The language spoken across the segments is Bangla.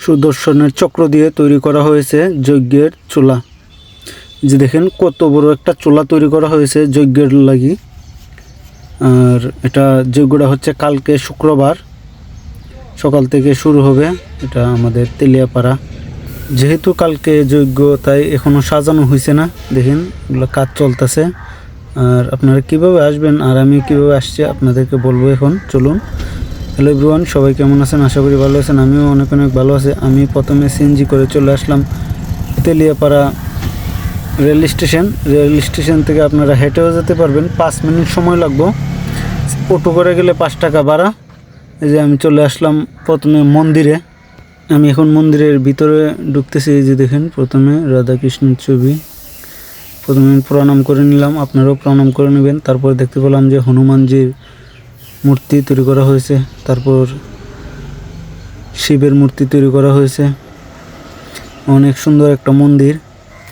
সুদর্শনের চক্র দিয়ে তৈরি করা হয়েছে যজ্ঞের চুলা। যে দেখেন কত বড় একটা চুলা তৈরি করা হয়েছে যজ্ঞের লাগি। আর এটা যজ্ঞটা হচ্ছে কালকে শুক্রবার সকাল থেকে শুরু হবে। এটা আমাদের তেলিয়াপাড়া। যেহেতু কালকে যজ্ঞ তাই এখনও সাজানো হয়েছে না। দেখেন এগুলো কাজ চলতেছে। আর আপনারা কিভাবে আসবেন আর আমি কিভাবে আসছি আপনাদেরকে বলবো এখন। চলুন। হ্যালো এভরিওয়ান, সবাই কেমন আছেন? আশা করি ভালো আছেন। আমিও অনেক ভালো আছি। আমি প্রথমে সিএনজি করে চলে আসলাম তেলিয়াপাড়া রেল স্টেশন থেকে আপনারা হেঁটেও যেতে পারবেন, 5 মিনিট সময় লাগবে। অটো করে গেলে 5 টাকা ভাড়া। এই যে আমি চলে আসলাম প্রথমে মন্দিরে। আমি এখন মন্দিরের ভিতরে ঢুকতেছি। এই যে দেখেন প্রথমে রাধাকৃষ্ণের ছবি। প্রথমে প্রণাম করে নিলাম, আপনারাও প্রণাম করে নেবেন। তারপর দেখতে পেলাম যে হনুমানজির মূর্তি তৈরি করা হয়েছে। তারপর শিবের মূর্তি তৈরি করা হয়েছে। অনেক সুন্দর একটা মন্দির।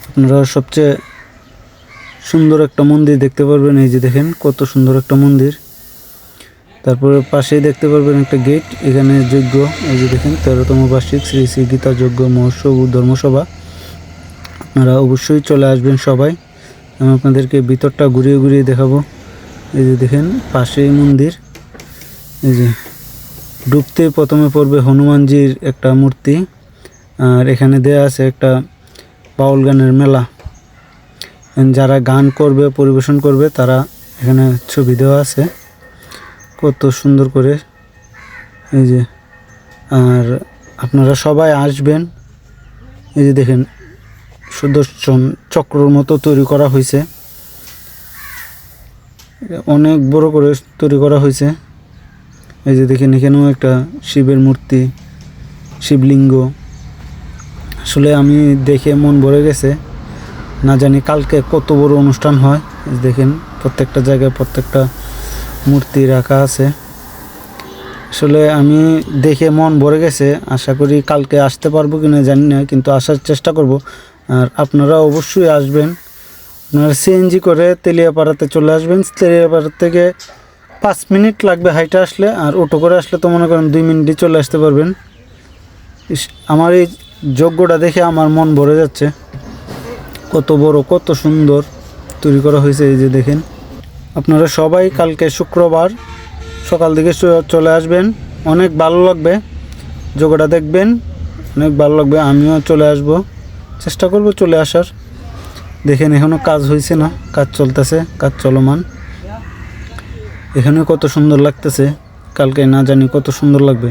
আপনারা সবচেয়ে সুন্দর একটা মন্দির দেখতে পারবেন। এই যে দেখেন কত সুন্দর একটা মন্দির। তারপরে পাশেই দেখতে পারবেন একটা গেট। এখানে যজ্ঞ। এই যে দেখেন 13তম বার্ষিক শ্রী শ্রী গীতা যজ্ঞ মহোৎসব ও ধর্মসভা। আপনারা অবশ্যই চলে আসবেন সবাই। আমি আপনাদেরকে ভিতরটা ঘুরিয়ে ঘুরিয়ে দেখাবো। এই যে দেখেন পাশেই মন্দির। এই যে ঢুকতে প্রথমে পড়বে হনুমানজির একটা মূর্তি। আর এখানে দেয়া আছে একটা বাউল গানের মেলা। যারা গান করবে পরিবেশন করবে তারা এখানে ছবি দেওয়া আছে কত সুন্দর করে। এই যে আর আপনারা সবাই আসবেন। এই যে দেখেন সুদর্শন চক্রর মতো তৈরি করা হয়েছে, অনেক বড় করে তৈরি করা হয়েছে। এই যে দেখেন এখানেও একটা শিবের মূর্তি, শিবলিঙ্গ। আসলে আমি দেখে মন ভরে গেছে। না জানি কালকে কত বড় অনুষ্ঠান হয়। দেখেন প্রত্যেকটা জায়গায় প্রত্যেকটা মূর্তি রাখা আছে। আসলে আমি দেখে মন ভরে গেছে। আশা করি কালকে আসতে পারবো কিনা জানি না, কিন্তু আসার চেষ্টা করব। আর আপনারা অবশ্যই আসবেন। আপনারা সিএনজি করে তেলিয়াপাড়াতে চলে আসবেন। তেলিয়াপাড়া থেকে 5 মিনিট লাগবে হাইটে আসলে। আর অটো করে আসলে তো মনে করেন 2 মিনিটে চলে আসতে পারবেন। আমার এই যজ্ঞটা দেখে আমার মন ভরে যাচ্ছে। কত বড় কত সুন্দর তৈরি করা হয়েছে। এই যে দেখেন আপনারা সবাই কালকে শুক্রবার সকাল থেকে চলে আসবেন। অনেক ভালো লাগবে, যজ্ঞটা দেখবেন, অনেক ভালো লাগবে। আমিও চলে আসব, চেষ্টা করব চলে আসার। দেখেন এখনও কাজ হয়েছে না, কাজ চলতেছে, কাজ চলমান। এখানে কত সুন্দর লাগতেছে, কালকে না জানি কত সুন্দর লাগবে।